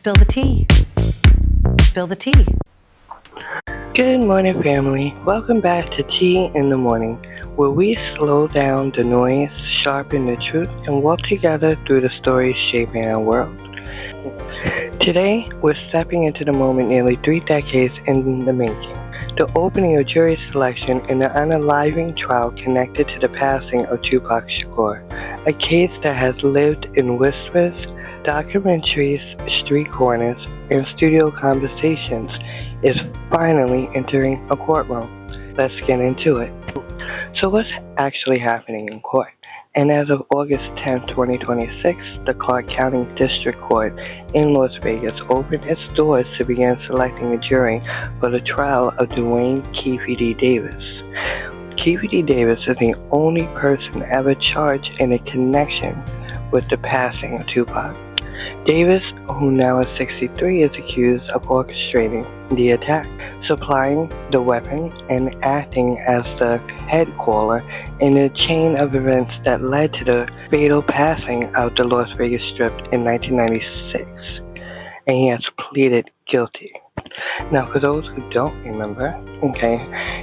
Spill the tea. Spill the tea. Good morning, family. Welcome back to Tea in the Morning, where we slow down the noise, sharpen the truth, and walk together through the stories shaping our world. Today, we're stepping into the moment nearly 3 decades in the making. The opening of jury selection in the unaliving trial connected to the passing of Tupac Shakur, a case that has lived in whispers, documentaries, street corners, and studio conversations, is finally entering a courtroom. Let's get into it. So what's actually happening in court? And as of August 10, 2026, the Clark County District Court in Las Vegas opened its doors to begin selecting a jury for the trial of Dwayne Keefe D. Davis. Keefe D. Davis is the only person ever charged in a connection with the passing of Tupac. Davis, who now is 63, is accused of orchestrating the attack, supplying the weapon, and acting as the head caller in a chain of events that led to the fatal passing of the Las Vegas Strip in 1996. And he has pleaded guilty. Now, for those who don't remember,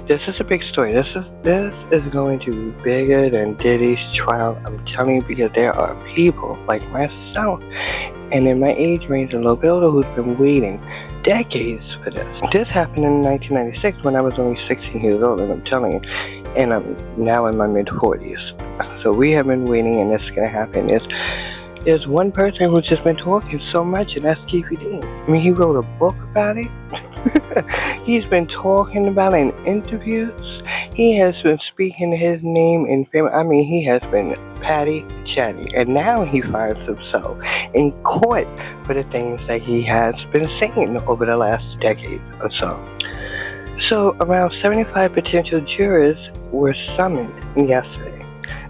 this is a big story. This is going to be bigger than Diddy's trial. I'm telling you, because there are people like myself and in my age range a little bit older who's been waiting decades for this. This happened in 1996 when I was only 16 years old, and I'm telling you, and I'm now in my mid-40s. So we have been waiting, and this is going to happen. There's one person who's just been talking so much, and that's Keefe D. I mean, he wrote a book about it. He's been talking about it in interviews. He has been speaking his name in fame. I mean, he has been patty chatty, and now he finds himself in court for the things that he has been saying over the last decade or so. So around 75 potential jurors were summoned yesterday.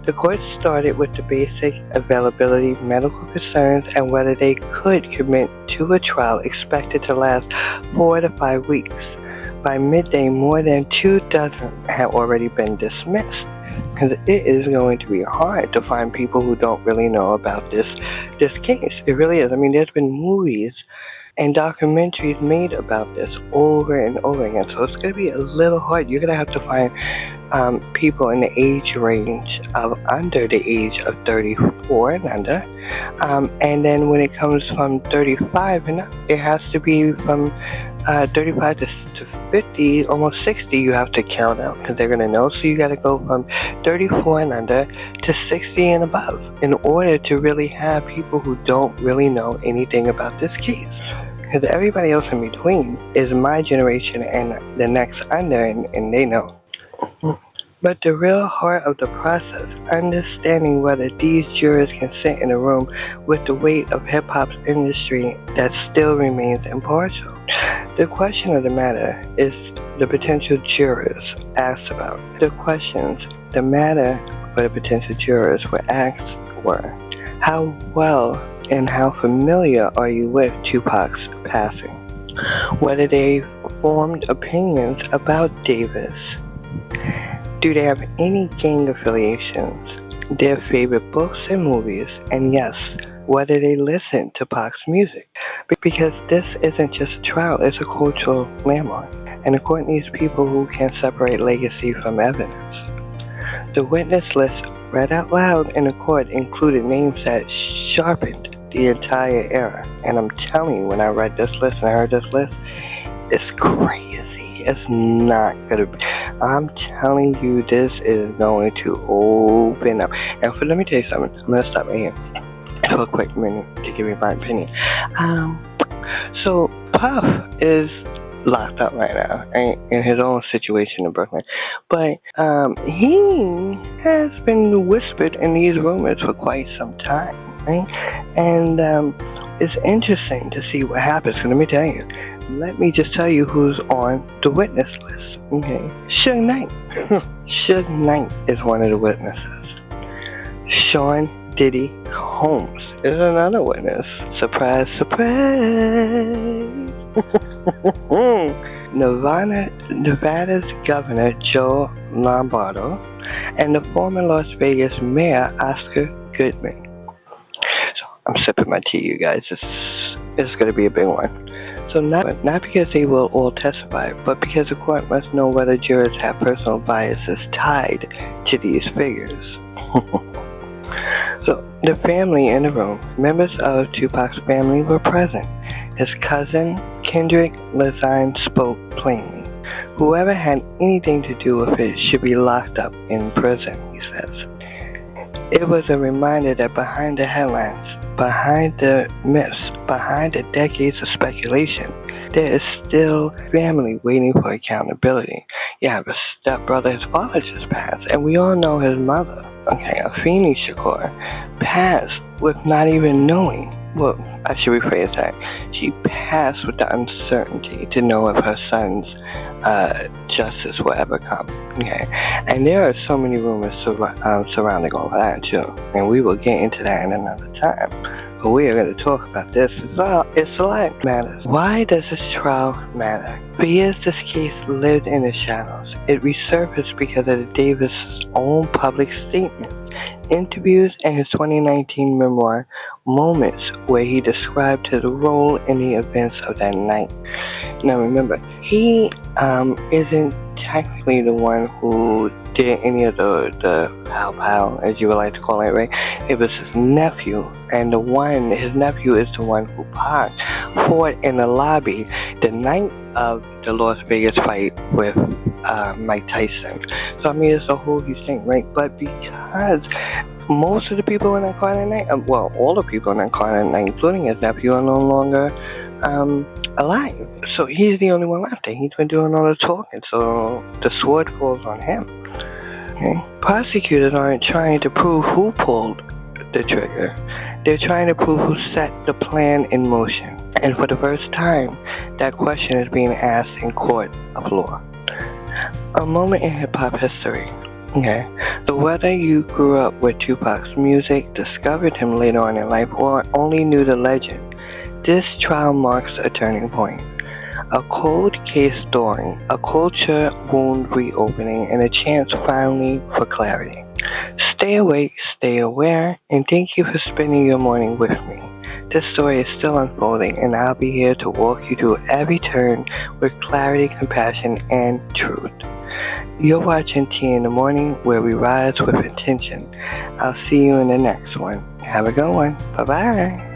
The court started with the basic availability, medical concerns, and whether they could commit to a trial expected to last 4 to 5 weeks. By midday, more than 24 had already been dismissed, because it is going to be hard to find people who don't really know about this case. It really is. I mean, there's been movies and documentaries made about this over and over again, so it's going to be a little hard. You're going to have to find people in the age range of under the age of 34 and under, and then when it comes from 35 and up, it has to be from 35 to 50, almost 60. You have to count out, because they're going to know. So you got to go from 34 and under to 60 and above in order to really have people who don't really know anything about this case. Because everybody else in between is my generation and the next under, and they know. But the real heart of the process, understanding whether these jurors can sit in a room with the weight of hip-hop's industry that still remains impartial. The question of the matter is the potential jurors asked about. The questions the matter for the potential jurors were asked were, how well and how familiar are you with Tupac's passing? Whether they formed opinions about Davis. Do they have any gang affiliations? Their favorite books and movies? And yes, whether they listen to Pac's music. Because this isn't just a trial, it's a cultural landmark. And the court needs people who can separate legacy from evidence. The witness list read out loud in the court included names that sharpened the entire era. And I'm telling you, when I read this list and I heard this list, it's crazy. It's not gonna be. I'm telling you, this is going to open up. And let me tell you something. I'm gonna stop right here for a quick minute to give you my opinion. So Puff is locked up right now in his own situation in Brooklyn, but he has been whispered in these rumors for quite some time, right? And it's interesting to see what happens. So let me tell you. Let me just tell you who's on the witness list. Okay, Suge Knight. Suge Knight is one of the witnesses. Sean Diddy Combs is another witness. Surprise, surprise. Nevada's Governor Joe Lombardo and the former Las Vegas Mayor Oscar Goodman. So I'm sipping my tea, you guys. is going to be a big one. So not because they will all testify, but because the court must know whether jurors have personal biases tied to these figures. So the family in the room, members of Tupac's family were present. His cousin, Kendrick Lasine, spoke plainly. Whoever had anything to do with it should be locked up in prison, he says. It was a reminder that behind the headlines, behind the myths, behind the decades of speculation, there is still family waiting for accountability. You have a stepbrother, his father just passed, and we all know his mother, Tupac Shakur, passed with not even knowing. Well, I should rephrase that. She passed with the uncertainty to know if her son's justice will ever come. Okay, and there are so many rumors surrounding all of that too, and we will get into that in another time. But we are going to talk about this. It's a lot matters. Why does this trial matter? For years, this case lived in the shadows. It resurfaced because of Davis' own public statement, interviews, and his 2019 memoir, Moments, where he described his role in the events of that night. Now remember, he isn't technically the one who did any of the pow, as you would like to call it, right? It was his nephew, and his nephew is the one who fought in the lobby the night of the Las Vegas fight with Mike Tyson. So I mean, it's a whole huge thing, right? But because most of the people in that car that night, all the people in that car that night, including his nephew, are no longer alive. So he's the only one left, and he's been doing all the talking. So the sword falls on him. Okay? Prosecutors aren't trying to prove who pulled the trigger. They're trying to prove who set the plan in motion. And for the first time, that question is being asked in court of law. A moment in hip-hop history. Okay, so whether you grew up with Tupac's music, discovered him later on in life, or only knew the legend, this trial marks a turning point. A cold case thawing, a culture wound reopening, and a chance finally for clarity. Stay awake, stay aware, and thank you for spending your morning with me. This story is still unfolding, and I'll be here to walk you through every turn with clarity, compassion, and truth. You're watching Tea in the Morning, where we rise with intention. I'll see you in the next one. Have a good one. Bye-bye.